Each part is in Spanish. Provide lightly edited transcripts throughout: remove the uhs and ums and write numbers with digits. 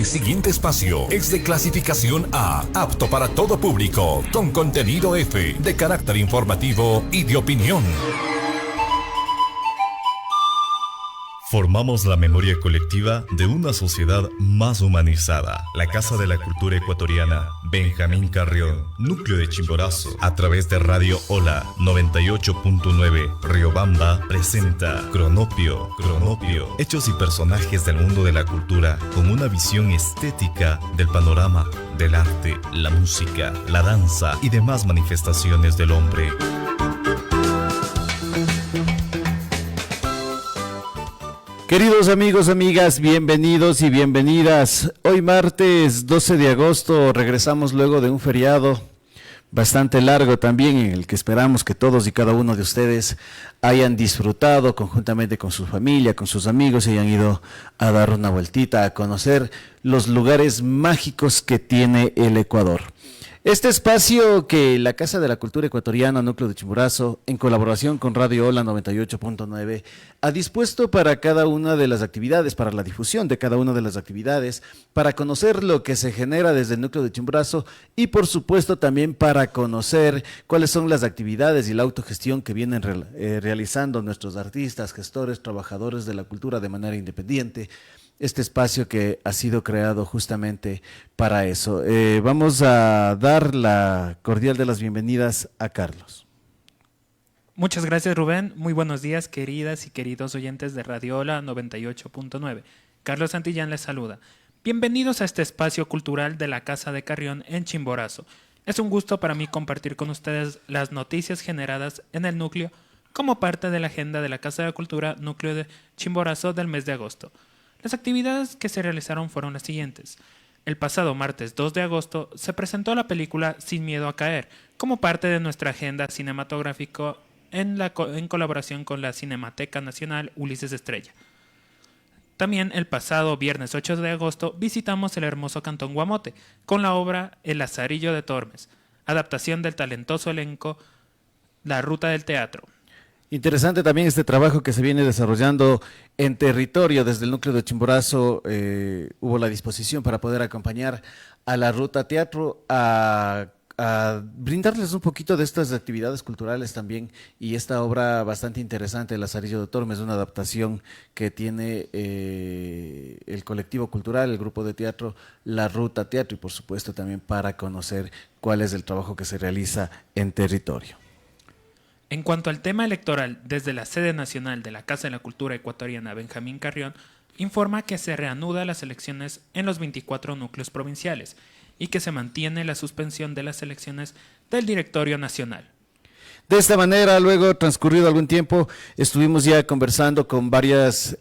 siguiente espacio es de clasificación A, apto para todo público, con contenido F, de carácter informativo y de opinión. Formamos la memoria colectiva de una sociedad más humanizada. La Casa de la Cultura Ecuatoriana, Benjamín Carrión, núcleo de Chimborazo, a través de Radio Hola 98.9, Riobamba, presenta Cronopio, hechos y personajes del mundo de la cultura con una visión estética del panorama del arte, la música, la danza y demás manifestaciones del hombre. Queridos amigos, amigas, bienvenidos y bienvenidas. Hoy martes 12 de agosto regresamos luego de un feriado bastante largo también, en el que esperamos que todos y cada uno de ustedes hayan disfrutado conjuntamente con su familia, con sus amigos, y hayan ido a dar una vueltita, a conocer los lugares mágicos que tiene el Ecuador. Este espacio que la Casa de la Cultura Ecuatoriana, núcleo de Chimborazo, en colaboración con Radio Hola 98.9, ha dispuesto para cada una de las actividades, para la difusión de cada una de las actividades, para conocer lo que se genera desde el núcleo de Chimborazo y, por supuesto, también para conocer cuáles son las actividades y la autogestión que vienen realizando nuestros artistas, gestores, trabajadores de la cultura de manera independiente. Este espacio que ha sido creado justamente para eso. Vamos a dar la cordial de las bienvenidas a Carlos. Muchas gracias, Rubén. Muy buenos días, queridas y queridos oyentes de Radio Hola 98.9. Carlos Santillán les saluda. Bienvenidos a este espacio cultural de la Casa de Carrión en Chimborazo. Es un gusto para mí compartir con ustedes las noticias generadas en el núcleo como parte de la agenda de la Casa de la Cultura Núcleo de Chimborazo del mes de agosto. Las actividades que se realizaron fueron las siguientes. El pasado martes 2 de agosto se presentó la película Sin Miedo a Caer, como parte de nuestra agenda cinematográfica en colaboración con la Cinemateca Nacional Ulises Estrella. También el pasado viernes 8 de agosto visitamos el hermoso Cantón Guamote, con la obra El Lazarillo de Tormes, adaptación del talentoso elenco La Ruta del Teatro. Interesante también este trabajo que se viene desarrollando en territorio. Desde el núcleo de Chimborazo hubo la disposición para poder acompañar a la Ruta Teatro a brindarles un poquito de estas actividades culturales también, y esta obra bastante interesante, El Lazarillo de Tormes, una adaptación que tiene el colectivo cultural, el grupo de teatro La Ruta Teatro, y por supuesto también para conocer cuál es el trabajo que se realiza en territorio. En cuanto al tema electoral, desde la sede nacional de la Casa de la Cultura Ecuatoriana, Benjamín Carrión, informa que se reanuda las elecciones en los 24 núcleos provinciales y que se mantiene la suspensión de las elecciones del Directorio Nacional. De esta manera, luego, transcurrido algún tiempo, estuvimos ya conversando con varias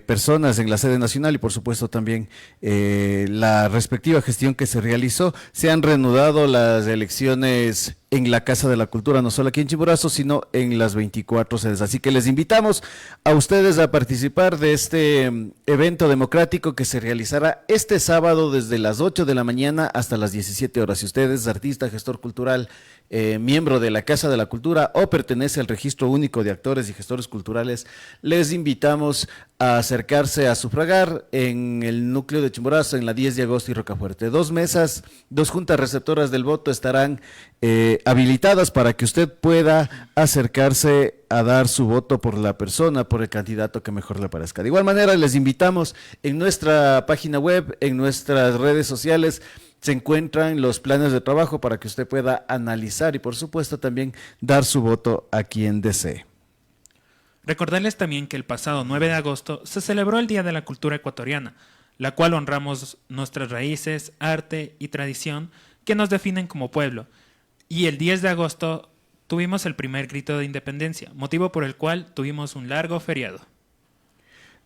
personas en la sede nacional y, por supuesto, también la respectiva gestión que se realizó. Se han reanudado las elecciones en la Casa de la Cultura, no solo aquí en Chimborazo, sino en las 24 sedes. Así que les invitamos a ustedes a participar de este evento democrático que se realizará este sábado desde las 8 de la mañana hasta las 17 horas. Si usted es artista, gestor cultural, miembro de la Casa de la Cultura o pertenece al Registro Único de Actores y Gestores Culturales, les invitamos a acercarse a sufragar en el núcleo de Chimborazo, en la 10 de agosto y Rocafuerte. 2 mesas, 2 juntas receptoras del voto estarán habilitadas para que usted pueda acercarse a dar su voto por la persona, por el candidato que mejor le parezca. De igual manera, les invitamos en nuestra página web, en nuestras redes sociales, se encuentran los planes de trabajo para que usted pueda analizar y, por supuesto, también dar su voto a quien desee. Recordarles también que el pasado 9 de agosto se celebró el Día de la Cultura Ecuatoriana, la cual honramos nuestras raíces, arte y tradición que nos definen como pueblo. Y el 10 de agosto tuvimos el primer grito de independencia, motivo por el cual tuvimos un largo feriado.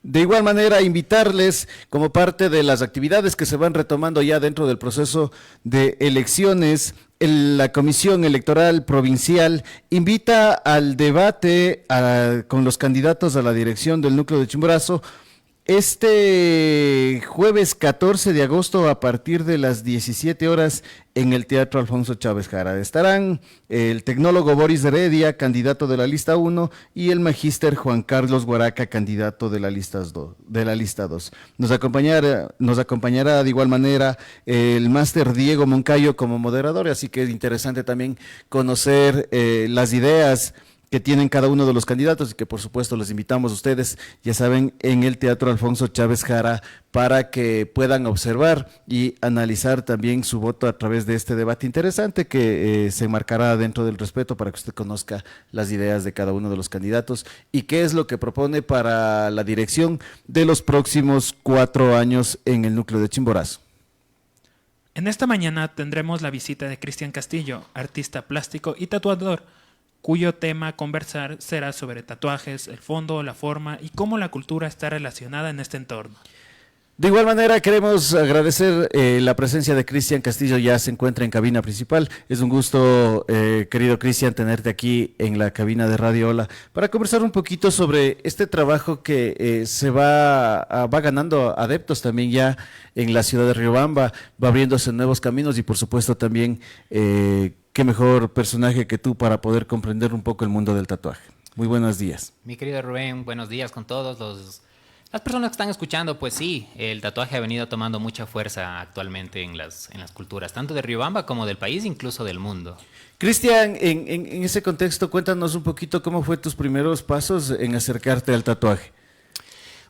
De igual manera, invitarles como parte de las actividades que se van retomando ya dentro del proceso de elecciones, la Comisión Electoral Provincial invita al debate con los candidatos a la dirección del núcleo de Chimborazo este jueves 14 de agosto a partir de las 17 horas en el Teatro Alfonso Chávez Jara. Estarán el tecnólogo Boris Heredia, candidato de la lista 1, y el magíster Juan Carlos Guaraca, candidato de la lista 2. Nos acompañará de igual manera el máster Diego Moncayo como moderador, así que es interesante también conocer las ideas que tienen cada uno de los candidatos y que por supuesto les invitamos a ustedes, ya saben, en el Teatro Alfonso Chávez Jara para que puedan observar y analizar también su voto a través de este debate interesante que se enmarcará dentro del respeto para que usted conozca las ideas de cada uno de los candidatos y qué es lo que propone para la dirección de los próximos 4 años en el núcleo de Chimborazo. En esta mañana tendremos la visita de Cristian Castillo, artista plástico y tatuador, cuyo tema a conversar será sobre tatuajes, el fondo, la forma y cómo la cultura está relacionada en este entorno. De igual manera queremos agradecer la presencia de Cristian Castillo, ya se encuentra en cabina principal. Es un gusto, querido Cristian, tenerte aquí en la cabina de Radio Hola para conversar un poquito sobre este trabajo que se va ganando adeptos también ya en la ciudad de Riobamba, va abriéndose nuevos caminos y por supuesto también qué mejor personaje que tú para poder comprender un poco el mundo del tatuaje. Muy buenos días. Mi querido Rubén, buenos días con todos las personas que están escuchando. Pues sí, el tatuaje ha venido tomando mucha fuerza actualmente en las culturas, tanto de Riobamba como del país, incluso del mundo. Cristian, en ese contexto, cuéntanos un poquito cómo fue tus primeros pasos en acercarte al tatuaje.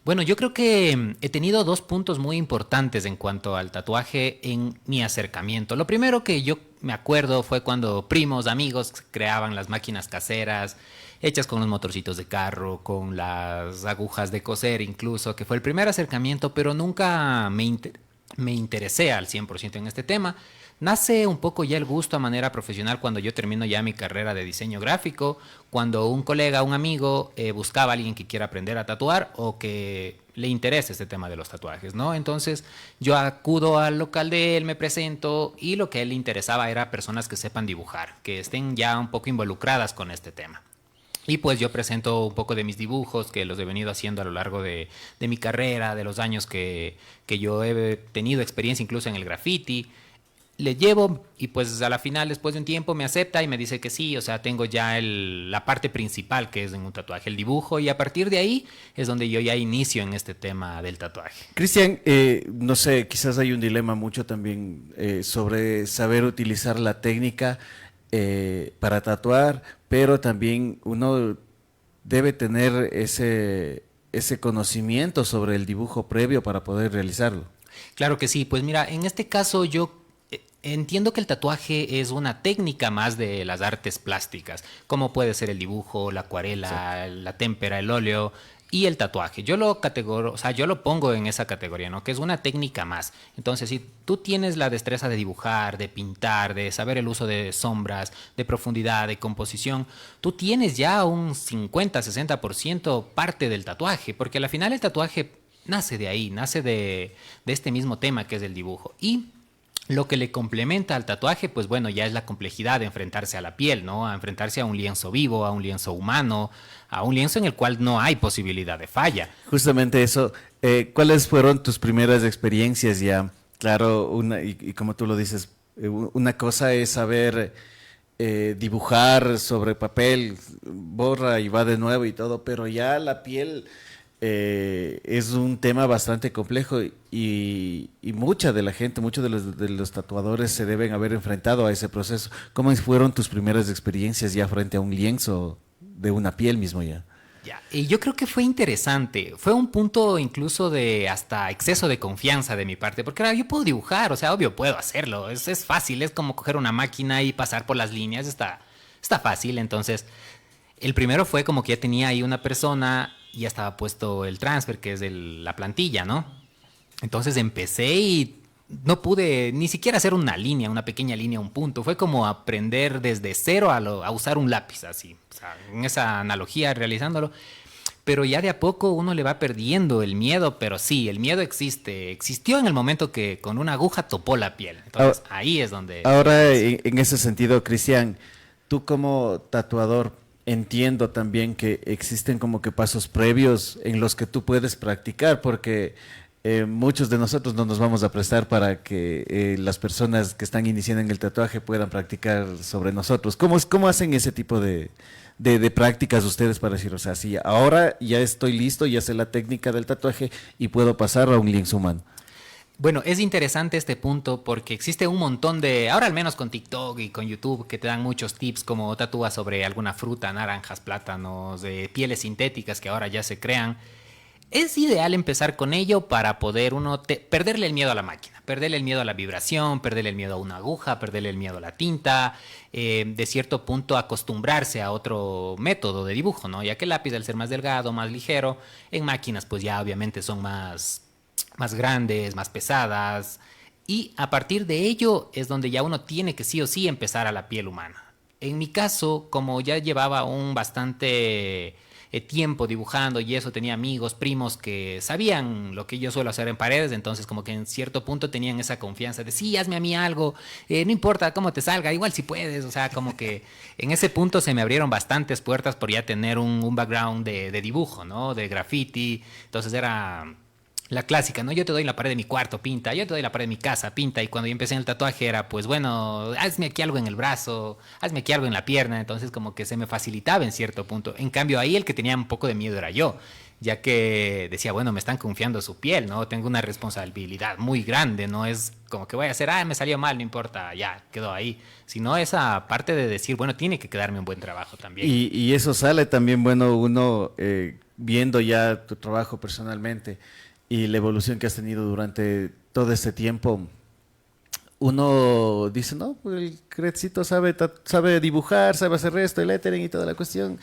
Bueno, yo creo que he tenido 2 puntos muy importantes en cuanto al tatuaje en mi acercamiento. Lo primero que yo me acuerdo fue cuando primos, amigos creaban las máquinas caseras, hechas con los motorcitos de carro, con las agujas de coser incluso, que fue el primer acercamiento, pero nunca me interesé al 100% en este tema. Nace un poco ya el gusto a manera profesional cuando yo termino ya mi carrera de diseño gráfico, cuando un colega, un amigo buscaba a alguien que quiera aprender a tatuar o que le interese este tema de los tatuajes, ¿no? Entonces yo acudo al local de él, me presento y lo que a él le interesaba era personas que sepan dibujar, que estén ya un poco involucradas con este tema. Y pues yo presento un poco de mis dibujos que los he venido haciendo a lo largo de mi carrera, de los años que yo he tenido experiencia incluso en el graffiti. Le llevo y pues a la final, después de un tiempo, me acepta y me dice que sí, o sea, tengo ya la parte principal que es en un tatuaje, el dibujo, y a partir de ahí es donde yo ya inicio en este tema del tatuaje. Cristian, no sé, quizás hay un dilema mucho también sobre saber utilizar la técnica para tatuar, pero también uno debe tener ese conocimiento sobre el dibujo previo para poder realizarlo. Claro que sí, pues mira, en este caso yo entiendo que el tatuaje es una técnica más de las artes plásticas, como puede ser el dibujo, la acuarela, sí, la témpera, el óleo y el tatuaje. Yo lo yo lo pongo en esa categoría, ¿no? Que es una técnica más. Entonces, si tú tienes la destreza de dibujar, de pintar, de saber el uso de sombras, de profundidad, de composición, tú tienes ya un 50-60% parte del tatuaje, porque al final el tatuaje nace de ahí, nace de este mismo tema que es el dibujo. Y lo que le complementa al tatuaje, pues bueno, ya es la complejidad de enfrentarse a la piel, ¿no? A enfrentarse a un lienzo vivo, a un lienzo humano, a un lienzo en el cual no hay posibilidad de falla. Justamente eso. ¿Cuáles fueron tus primeras experiencias ya? Claro, y como tú lo dices, una cosa es saber dibujar sobre papel, borra y va de nuevo y todo, pero ya la piel es un tema bastante complejo y mucha de la gente, muchos de los tatuadores se deben haber enfrentado a ese proceso. ¿Cómo fueron tus primeras experiencias ya frente a un lienzo de una piel mismo ya? Y yo creo que fue interesante, fue un punto incluso de hasta exceso de confianza de mi parte, porque yo puedo dibujar, o sea, obvio puedo hacerlo, es fácil, es como coger una máquina y pasar por las líneas, está fácil. Entonces el primero fue como que ya tenía ahí una persona, ya estaba puesto el transfer, que es la plantilla, ¿no? Entonces empecé y no pude ni siquiera hacer una línea, una pequeña línea, un punto. Fue como aprender desde cero a usar un lápiz, así. O sea, en esa analogía, realizándolo. Pero ya de a poco uno le va perdiendo el miedo, pero sí, el miedo existió en el momento que con una aguja topó la piel. Entonces ahí es donde... Ahora, en ese sentido, Cristian, tú como tatuador, entiendo también que existen como que pasos previos en los que tú puedes practicar, porque muchos de nosotros no nos vamos a prestar para que las personas que están iniciando en el tatuaje puedan practicar sobre nosotros. ¿Cómo hacen ese tipo de prácticas ustedes para decir, o sea, si ahora ya estoy listo, ya sé la técnica del tatuaje y puedo pasar a un lienzo humano? Bueno, es interesante este punto porque existe un montón de, ahora al menos con TikTok y con YouTube, que te dan muchos tips como tatúa sobre alguna fruta, naranjas, plátanos, pieles sintéticas que ahora ya se crean. Es ideal empezar con ello para poder perderle el miedo a la máquina, perderle el miedo a la vibración, perderle el miedo a una aguja, perderle el miedo a la tinta, de cierto punto acostumbrarse a otro método de dibujo, ¿no? Ya que el lápiz, al ser más delgado, más ligero, en máquinas pues ya obviamente son más grandes, más pesadas, y a partir de ello es donde ya uno tiene que sí o sí empezar a la piel humana. En mi caso, como ya llevaba un bastante tiempo dibujando y eso, tenía amigos, primos que sabían lo que yo suelo hacer en paredes, entonces como que en cierto punto tenían esa confianza de sí, hazme a mí algo, no importa cómo te salga, igual si puedes, o sea, como que en ese punto se me abrieron bastantes puertas por ya tener un background de dibujo, ¿no? De graffiti, entonces era la clásica, ¿no? Yo te doy la pared de mi cuarto, pinta. Yo te doy la pared de mi casa, pinta. Y cuando yo empecé en el tatuaje era, pues bueno, hazme aquí algo en el brazo, hazme aquí algo en la pierna. Entonces como que se me facilitaba en cierto punto. En cambio ahí el que tenía un poco de miedo era yo, ya que decía, bueno, me están confiando su piel, ¿no? Tengo una responsabilidad muy grande, no es como que voy a hacer, me salió mal, no importa, ya, quedó ahí. Sino esa parte de decir, bueno, tiene que quedarme un buen trabajo también. Y eso sale también, bueno, uno viendo ya tu trabajo personalmente y la evolución que has tenido durante todo este tiempo, uno dice, no, el Cretcito sabe dibujar, sabe hacer esto, el lettering y toda la cuestión,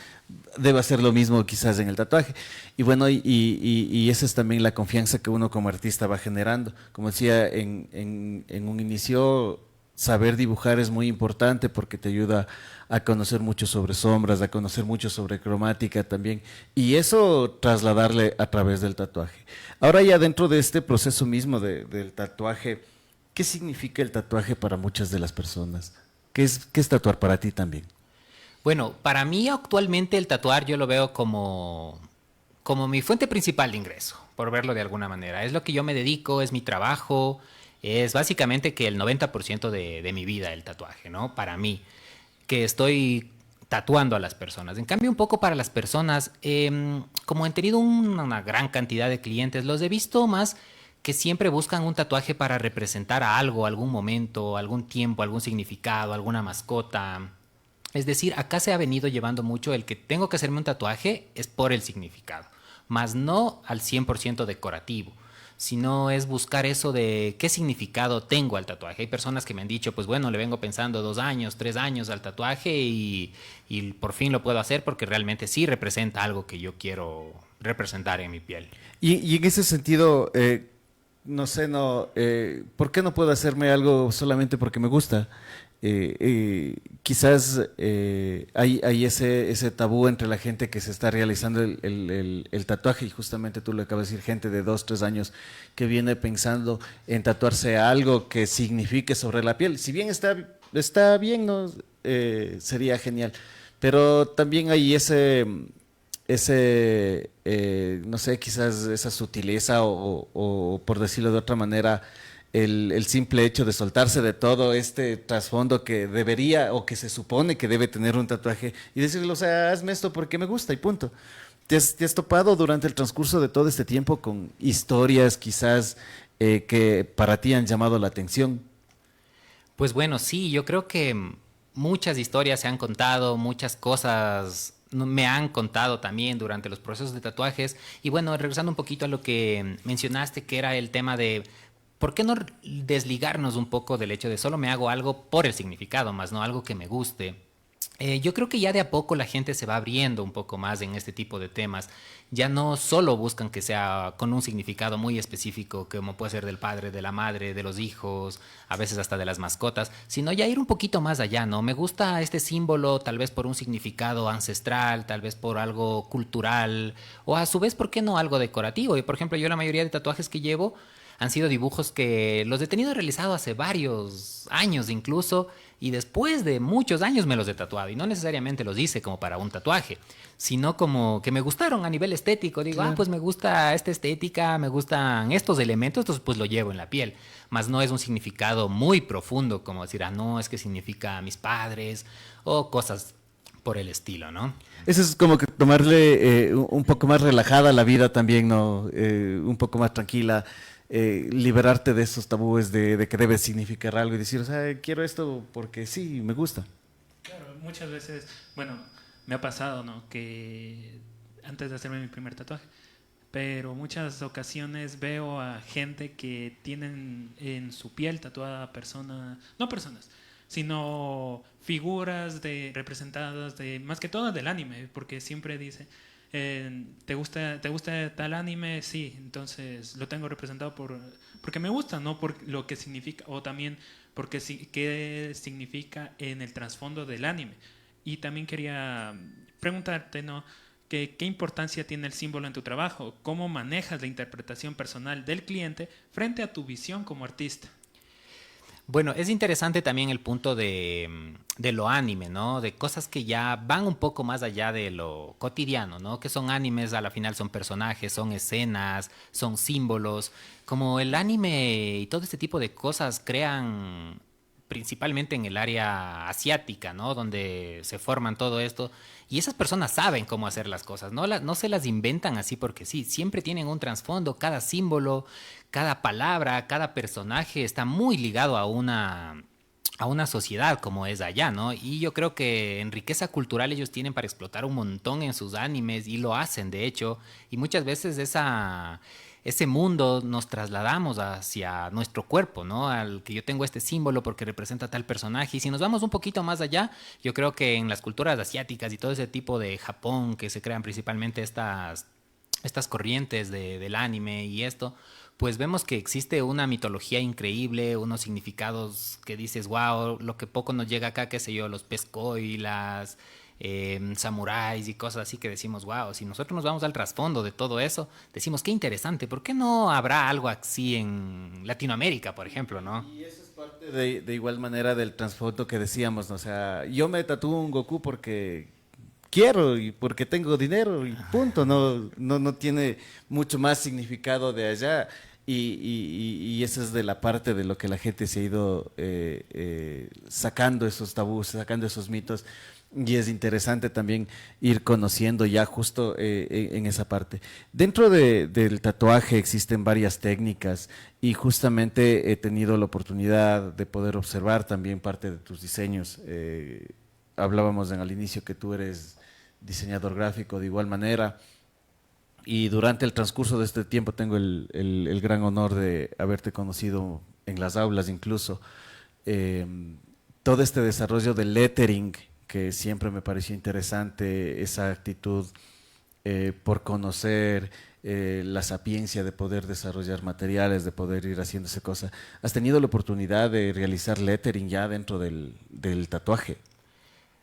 debe hacer lo mismo quizás en el tatuaje. Y bueno, y esa es también la confianza que uno como artista va generando. Como decía en un inicio, saber dibujar es muy importante porque te ayuda a conocer mucho sobre sombras, a conocer mucho sobre cromática también, y eso trasladarle a través del tatuaje. Ahora ya dentro de este proceso mismo del tatuaje, ¿qué significa el tatuaje para muchas de las personas? ¿Qué es tatuar para ti también? Bueno, para mí actualmente el tatuar yo lo veo como mi fuente principal de ingreso, por verlo de alguna manera. Es lo que yo me dedico, es mi trabajo, es básicamente que el 90% de mi vida el tatuaje, ¿no? Para mí, que estoy tatuando a las personas. En cambio, un poco para las personas, como he tenido una gran cantidad de clientes, los he visto más que siempre buscan un tatuaje para representar a algo, algún momento, algún tiempo, algún significado, alguna mascota. Es decir, acá se ha venido llevando mucho el que tengo que hacerme un tatuaje es por el significado, más no al 100% decorativo, sino es buscar eso de qué significado tengo al tatuaje. Hay personas que me han dicho, pues bueno, le vengo pensando 2 años, 3 años al tatuaje y por fin lo puedo hacer porque realmente sí representa algo que yo quiero representar en mi piel. Y en ese sentido, no sé, ¿por qué no puedo hacerme algo solamente porque me gusta? Quizás hay ese tabú entre la gente que se está realizando el tatuaje, y justamente tú lo acabas de decir, gente de 2, 3 años que viene pensando en tatuarse algo que signifique sobre la piel. Si bien está bien, ¿no? Sería genial, pero también hay no sé, quizás esa sutileza o por decirlo de otra manera, el simple hecho de soltarse de todo este trasfondo que debería o que se supone que debe tener un tatuaje y decirle, o sea, hazme esto porque me gusta y punto. ¿Te has topado durante el transcurso de todo este tiempo con historias quizás que para ti han llamado la atención? Pues bueno, sí, yo creo que muchas historias se han contado, muchas cosas me han contado también durante los procesos de tatuajes. Y bueno, regresando un poquito a lo que mencionaste, que era el tema de ¿por qué no desligarnos un poco del hecho de solo me hago algo por el significado, más no algo que me guste? Yo creo que ya de a poco la gente se va abriendo un poco más en este tipo de temas. Ya no solo buscan que sea con un significado muy específico, como puede ser del padre, de la madre, de los hijos, a veces hasta de las mascotas, sino ya ir un poquito más allá, ¿no? Me gusta este símbolo tal vez por un significado ancestral, tal vez por algo cultural, o a su vez, ¿por qué no algo decorativo? Y por ejemplo, yo la mayoría de tatuajes que llevo, han sido dibujos que los he tenido realizado hace varios años incluso, y después de muchos años me los he tatuado, y no necesariamente los hice como para un tatuaje, sino como que me gustaron a nivel estético. Digo, Claro. pues me gusta esta estética, me gustan estos elementos, entonces pues lo llevo en la piel. Más no es un significado muy profundo como decir, no, es que significa a mis padres o cosas por el estilo, ¿no? Eso es como que tomarle un poco más relajada la vida también, ¿no? Un poco más tranquila, liberarte de esos tabúes de que debe significar algo y decir, o sea, quiero esto porque sí, me gusta. Claro, muchas veces, bueno, me ha pasado, ¿no? Que antes de hacerme mi primer tatuaje, pero muchas ocasiones veo a gente que tienen en su piel tatuada no personas, sino figuras representadas de, más que todo del anime, porque siempre dice, ¿te gusta tal anime? Sí, entonces lo tengo representado porque me gusta, no por lo que significa, o también porque qué significa en el trasfondo del anime. Y también quería preguntarte, ¿no? ¿Qué importancia tiene el símbolo en tu trabajo? ¿Cómo manejas la interpretación personal del cliente frente a tu visión como artista? Bueno, es interesante también el punto de lo anime, ¿no? De cosas que ya van un poco más allá de lo cotidiano, ¿no? Que son animes, a la final son personajes, son escenas, son símbolos. Como el anime y todo este tipo de cosas crean principalmente en el área asiática, ¿no? Donde se forman todo esto. Y esas personas saben cómo hacer las cosas, no se las inventan así porque sí, siempre tienen un trasfondo, cada símbolo, cada palabra, cada personaje está muy ligado a una sociedad como es allá, ¿no? Y yo creo que en riqueza cultural ellos tienen para explotar un montón en sus animes y lo hacen, de hecho, y muchas veces ese mundo nos trasladamos hacia nuestro cuerpo, ¿no? Al que yo tengo este símbolo porque representa tal personaje. Y si nos vamos un poquito más allá, yo creo que en las culturas asiáticas y todo ese tipo de Japón, que se crean principalmente estas corrientes del anime y esto, pues vemos que existe una mitología increíble, unos significados que dices, wow, lo que poco nos llega acá, qué sé yo, los pescoi, las samuráis y cosas así que decimos, wow, si nosotros nos vamos al trasfondo de todo eso, decimos, qué interesante, ¿por qué no habrá algo así en Latinoamérica, por ejemplo, no? Y eso es parte de igual manera del trasfondo que decíamos, ¿no? O sea, yo me tatúo un Goku porque quiero y porque tengo dinero y punto, no tiene mucho más significado de allá. Y esa es de la parte de lo que la gente se ha ido sacando esos tabús, sacando esos mitos. Y es interesante también ir conociendo ya justo en esa parte. Dentro del tatuaje existen varias técnicas y justamente he tenido la oportunidad de poder observar también parte de tus diseños. Hablábamos al inicio que tú eres diseñador gráfico de igual manera. Y durante el transcurso de este tiempo tengo el gran honor de haberte conocido en las aulas incluso. Todo este desarrollo del lettering, que siempre me pareció interesante, esa actitud por conocer la sapiencia de poder desarrollar materiales, de poder ir haciéndose cosas. ¿Has tenido la oportunidad de realizar lettering ya dentro del tatuaje?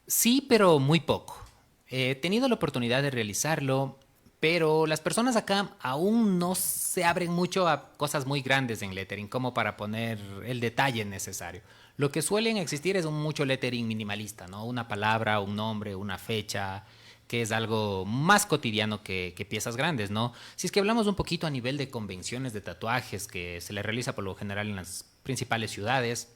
Sí, pero muy poco. He tenido la oportunidad de realizarlo, pero las personas acá aún no se abren mucho a cosas muy grandes en lettering, como para poner el detalle necesario. Lo que suelen existir es un mucho lettering minimalista, ¿no? Una palabra, un nombre, una fecha, que es algo más cotidiano que piezas grandes, ¿no? Si es que hablamos un poquito a nivel de convenciones de tatuajes que se le realiza por lo general en las principales ciudades,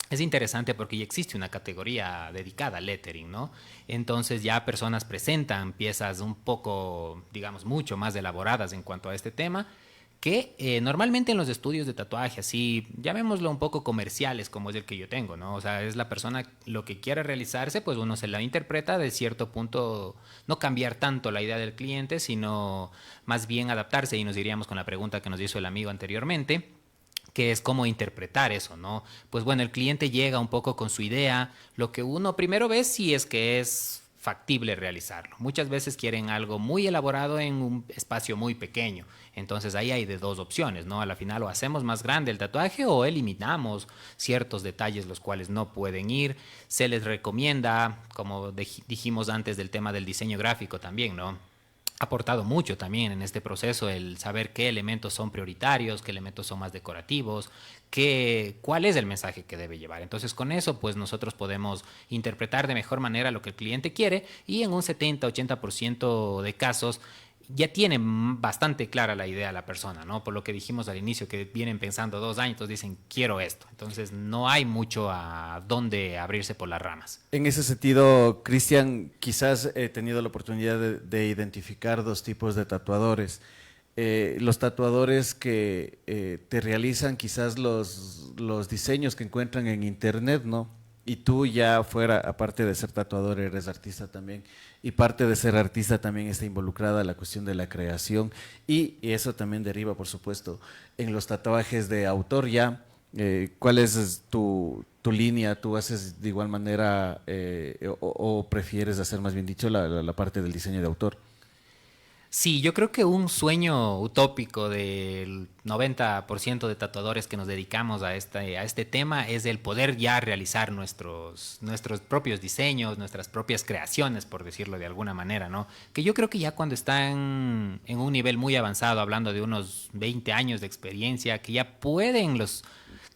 es interesante porque ya existe una categoría dedicada al lettering, ¿no? Entonces ya personas presentan piezas un poco, digamos, mucho más elaboradas en cuanto a este tema, que normalmente en los estudios de tatuaje, así, llamémoslo un poco comerciales, como es el que yo tengo, ¿no? O sea, es la persona lo que quiere realizarse, pues uno se la interpreta de cierto punto, no cambiar tanto la idea del cliente, sino más bien adaptarse, y nos iríamos con la pregunta que nos hizo el amigo anteriormente, que es cómo interpretar eso, ¿no? Pues bueno, el cliente llega un poco con su idea, lo que uno primero ve si es que es factible realizarlo. Muchas veces quieren algo muy elaborado en un espacio muy pequeño, entonces ahí hay de dos opciones, ¿no? A la final o hacemos más grande el tatuaje o eliminamos ciertos detalles los cuales no pueden ir. Se les recomienda, como dijimos antes del tema del diseño gráfico también, ¿no? aportado mucho también en este proceso el saber qué elementos son prioritarios, qué elementos son más decorativos, cuál es el mensaje que debe llevar. Entonces con eso pues nosotros podemos interpretar de mejor manera lo que el cliente quiere y en un 70-80% de casos ya tiene bastante clara la idea la persona, ¿no? Por lo que dijimos al inicio, que vienen pensando 2 años, entonces dicen, quiero esto. Entonces no hay mucho a dónde abrirse por las ramas. En ese sentido, Cristian, quizás he tenido la oportunidad de identificar 2 tipos de tatuadores. Los tatuadores que te realizan quizás los diseños que encuentran en internet, ¿no? Y tú ya fuera, aparte de ser tatuador, eres artista también. Y parte de ser artista también está involucrada la cuestión de la creación. Y eso también deriva, por supuesto, en los tatuajes de autor ya. ¿Cuál es tu línea? ¿Tú haces de igual manera o prefieres hacer, más bien dicho, la parte del diseño de autor? Sí, yo creo que un sueño utópico del 90% de tatuadores que nos dedicamos a este tema es el poder ya realizar nuestros propios diseños, nuestras propias creaciones, por decirlo de alguna manera, ¿no? Que yo creo que ya cuando están en un nivel muy avanzado, hablando de unos 20 años de experiencia, que ya pueden los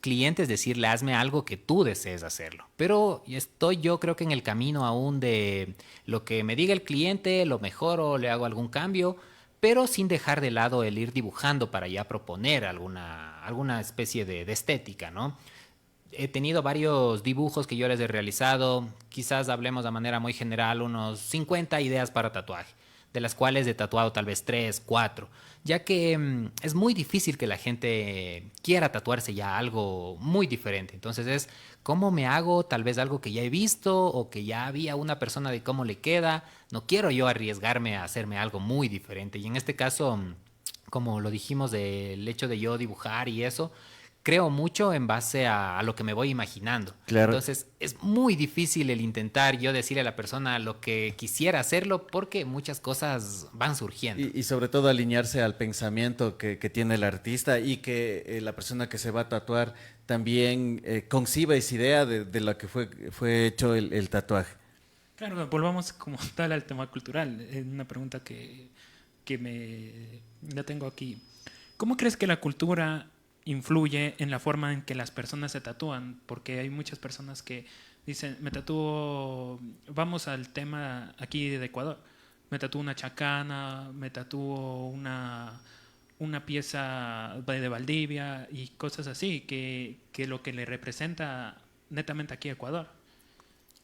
clientes decirle, hazme algo que tú desees hacerlo. Pero estoy yo creo que en el camino aún de lo que me diga el cliente, lo mejoro, le hago algún cambio, pero sin dejar de lado el ir dibujando para ya proponer alguna especie de estética, ¿no? He tenido varios dibujos que yo les he realizado, quizás hablemos de manera muy general, unos 50 ideas para tatuaje, de las cuales he tatuado tal vez 3, 4, ya que es muy difícil que la gente quiera tatuarse ya algo muy diferente. Entonces es cómo me hago tal vez algo que ya he visto o que ya había una persona de cómo le queda. No quiero yo arriesgarme a hacerme algo muy diferente. Y en este caso, como lo dijimos del hecho de yo dibujar y eso, creo mucho en base a lo que me voy imaginando. Claro. Entonces, es muy difícil el intentar yo decirle a la persona lo que quisiera hacerlo porque muchas cosas van surgiendo. Y sobre todo alinearse al pensamiento que tiene el artista y que la persona que se va a tatuar también conciba esa idea de lo que fue hecho el tatuaje. Claro, volvamos como tal al tema cultural. Es una pregunta que la tengo aquí. ¿Cómo crees que la cultura influye en la forma en que las personas se tatúan? Porque hay muchas personas que dicen, me tatúo, vamos al tema aquí de Ecuador, me tatúo una chacana, me tatúo una pieza de Valdivia y cosas así, que lo que le representa netamente aquí a Ecuador.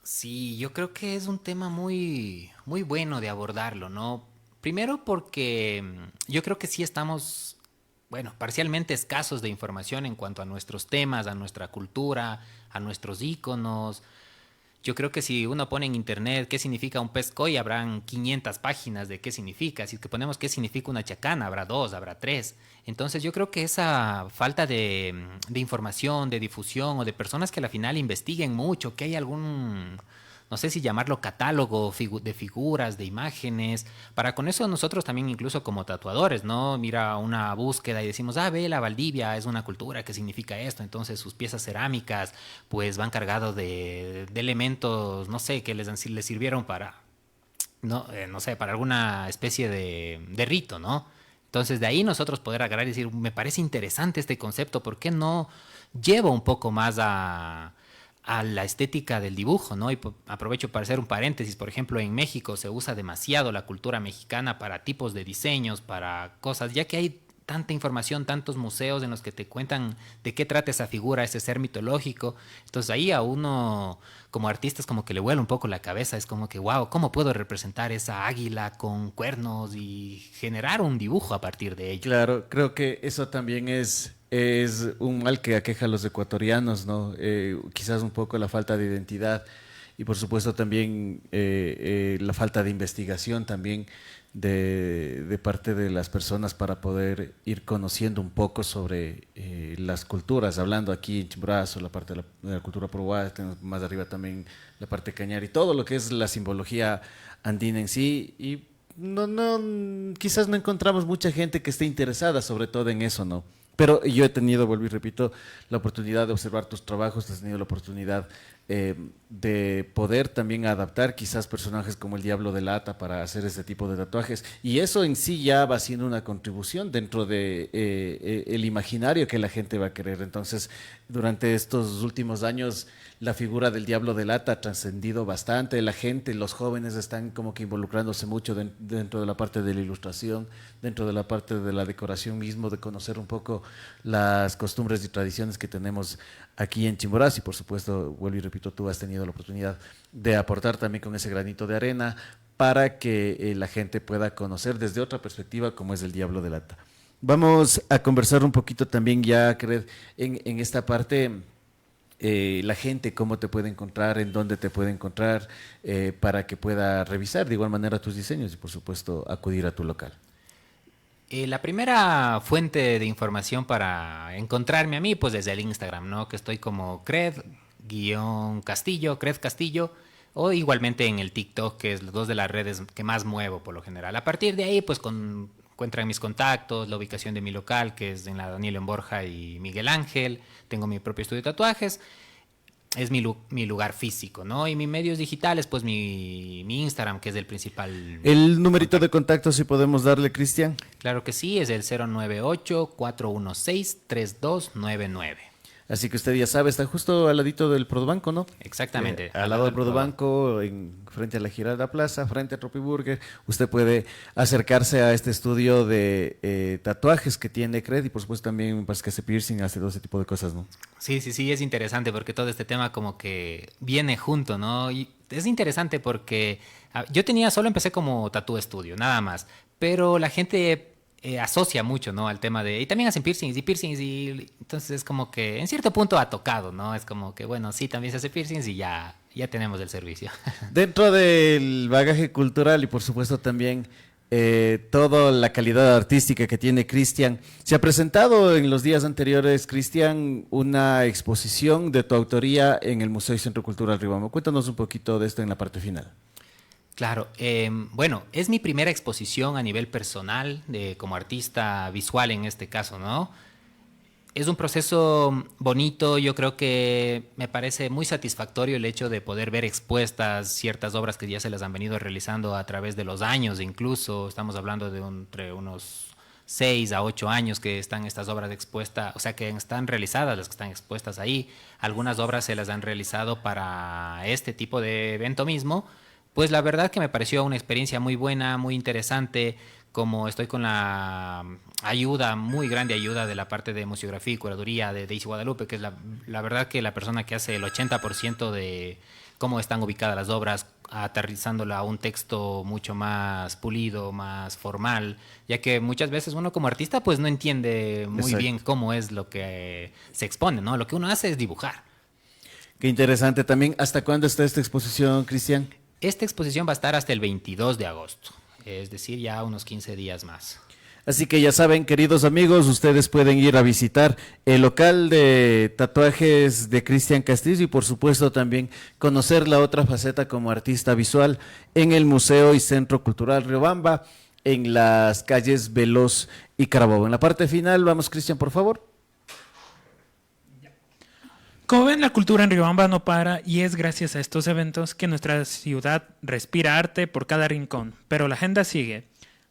Sí, yo creo que es un tema muy, muy bueno de abordarlo, ¿no? Primero porque yo creo que sí estamos, bueno, parcialmente escasos de información en cuanto a nuestros temas, a nuestra cultura, a nuestros íconos. Yo creo que si uno pone en internet qué significa un pez koi, habrán 500 páginas de qué significa. Si que ponemos qué significa una chacana, habrá 2, habrá 3. Entonces yo creo que esa falta de información, de difusión o de personas que al final investiguen mucho, que hay algún, no sé si llamarlo catálogo de figuras, de imágenes, para con eso nosotros también incluso como tatuadores, ¿no? Mira una búsqueda y decimos, ve, la Valdivia es una cultura que significa esto, entonces sus piezas cerámicas pues van cargados de elementos, no sé, que les sirvieron para, no sé, para alguna especie de rito, ¿no? Entonces de ahí nosotros poder agarrar y decir, me parece interesante este concepto, ¿por qué no llevo un poco más a la estética del dibujo, ¿no? Y aprovecho para hacer un paréntesis, por ejemplo, en México se usa demasiado la cultura mexicana para tipos de diseños, para cosas, ya que hay tanta información, tantos museos en los que te cuentan de qué trata esa figura, ese ser mitológico. Entonces ahí a uno como artista es como que le vuela un poco la cabeza, es como que, wow, ¿cómo puedo representar esa águila con cuernos y generar un dibujo a partir de ello? Claro, creo que eso también es un mal que aqueja a los ecuatorianos, ¿no? Quizás un poco la falta de identidad y por supuesto también la falta de investigación también de parte de las personas para poder ir conociendo un poco sobre las culturas, hablando aquí en Chimborazo, la parte de la cultura puruá, más arriba también la parte cañar y todo lo que es la simbología andina en sí, y quizás no encontramos mucha gente que esté interesada sobre todo en eso, ¿no? Pero yo he tenido, vuelvo y repito, la oportunidad de observar tus trabajos, has tenido la oportunidad de poder también adaptar quizás personajes como el Diablo de Lata para hacer este tipo de tatuajes, y eso en sí ya va siendo una contribución dentro de el imaginario que la gente va a querer. Entonces, durante estos últimos años la figura del Diablo de Lata ha trascendido bastante, la gente, los jóvenes están como que involucrándose mucho dentro de la parte de la ilustración, dentro de la parte de la decoración mismo, de conocer un poco las costumbres y tradiciones que tenemos aquí en Chimborazo. Y por supuesto, vuelvo y repito, tú has tenido la oportunidad de aportar también con ese granito de arena para que la gente pueda conocer desde otra perspectiva como es el Diablo de Lata. Vamos a conversar un poquito también ya, Cred, en esta parte, la gente cómo te puede encontrar, en dónde te puede encontrar, para que pueda revisar de igual manera tus diseños y por supuesto acudir a tu local. La primera fuente de información para encontrarme a mí, pues desde el Instagram, ¿no? Que estoy como Cred-Castillo, Cred Castillo, o igualmente en el TikTok, que es las dos de las redes que más muevo por lo general. A partir de ahí, pues encuentran mis contactos, la ubicación de mi local, que es en la Daniel en Borja y Miguel Ángel. Tengo mi propio estudio de tatuajes. Es mi lugar físico, ¿no? Y mis medios digitales, pues mi Instagram, que es el principal. ¿El numerito de contacto si podemos darle, Cristian? Claro que sí, es el 098-416-3299. Así que usted ya sabe, está justo al ladito del Prodobanco, ¿no? Exactamente. Al lado del Prodobanco, frente a la Giralda Plaza, frente a Tropiburger, usted puede acercarse a este estudio de tatuajes que tiene Cred, y por supuesto también me parece que hace piercing, hace todo ese tipo de cosas, ¿no? Sí, es interesante porque todo este tema como que viene junto, ¿no? Y es interesante porque yo solo empecé como tatú estudio, nada más, pero la gente asocia mucho, ¿no? Al tema de... Y también hacen piercings, y entonces es como que en cierto punto ha tocado, ¿no? Es como que, bueno, sí, también se hace piercings y ya tenemos el servicio. Dentro del bagaje cultural y por supuesto también toda la calidad artística que tiene Cristian, se ha presentado en los días anteriores, Cristian, una exposición de tu autoría en el Museo y Centro Cultural Riobamba. Cuéntanos un poquito de esto en la parte final. Claro, bueno, es mi primera exposición a nivel personal, como artista visual en este caso, ¿no? Es un proceso bonito, yo creo que me parece muy satisfactorio el hecho de poder ver expuestas ciertas obras que ya se las han venido realizando a través de los años, incluso estamos hablando de entre unos 6 a 8 años que están estas obras expuestas, o sea que están realizadas las que están expuestas ahí. Algunas obras se las han realizado para este tipo de evento mismo. Pues la verdad que me pareció una experiencia muy buena, muy interesante, como estoy con la muy grande ayuda de la parte de museografía y curaduría de Daisy Guadalupe, que es la verdad que la persona que hace el 80% de cómo están ubicadas las obras, aterrizándola a un texto mucho más pulido, más formal, ya que muchas veces uno como artista pues no entiende muy bien cómo es lo que se expone, ¿no? Lo que uno hace es dibujar. Qué interesante también. ¿Hasta cuándo está esta exposición, Cristian? Esta exposición va a estar hasta el 22 de agosto, es decir, ya unos 15 días más. Así que ya saben, queridos amigos, ustedes pueden ir a visitar el local de tatuajes de Cristian Castillo y por supuesto también conocer la otra faceta como artista visual en el Museo y Centro Cultural Riobamba, en las calles Veloz y Carabobo. En la parte final, vamos, Cristian, por favor. Como ven, la cultura en Riobamba no para y es gracias a estos eventos que nuestra ciudad respira arte por cada rincón. Pero la agenda sigue.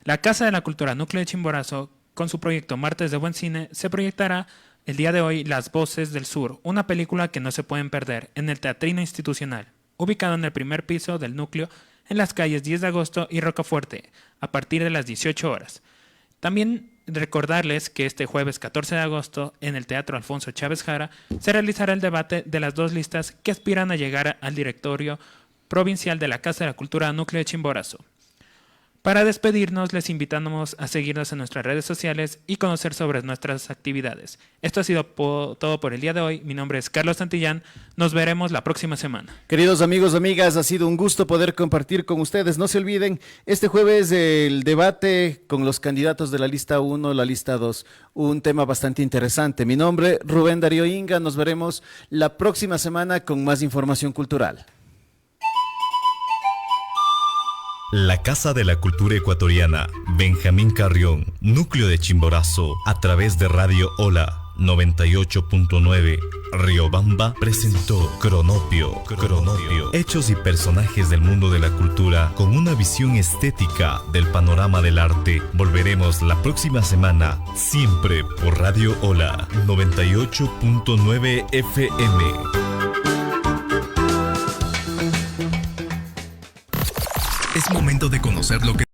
La Casa de la Cultura Núcleo de Chimborazo, con su proyecto Martes de Buen Cine, se proyectará el día de hoy Las Voces del Sur, una película que no se pueden perder en el Teatrino Institucional, ubicado en el primer piso del núcleo en las calles 10 de agosto y Rocafuerte, a partir de las 18 horas. También recordarles que este jueves 14 de agosto en el Teatro Alfonso Chávez Jara se realizará el debate de las dos listas que aspiran a llegar al directorio provincial de la Casa de la Cultura Núcleo de Chimborazo. Para despedirnos, les invitamos a seguirnos en nuestras redes sociales y conocer sobre nuestras actividades. Esto ha sido todo por el día de hoy. Mi nombre es Carlos Santillán. Nos veremos la próxima semana. Queridos amigos, amigas, ha sido un gusto poder compartir con ustedes. No se olviden, este jueves el debate con los candidatos de la lista 1, la lista 2. Un tema bastante interesante. Mi nombre, Rubén Darío Inga. Nos veremos la próxima semana con más información cultural. La Casa de la Cultura Ecuatoriana, Benjamín Carrión, Núcleo de Chimborazo, a través de Radio Hola 98.9 Riobamba presentó Cronopio. Hechos y personajes del mundo de la cultura con una visión estética del panorama del arte. Volveremos la próxima semana, siempre por Radio Hola 98.9 FM. Es momento de conocer lo que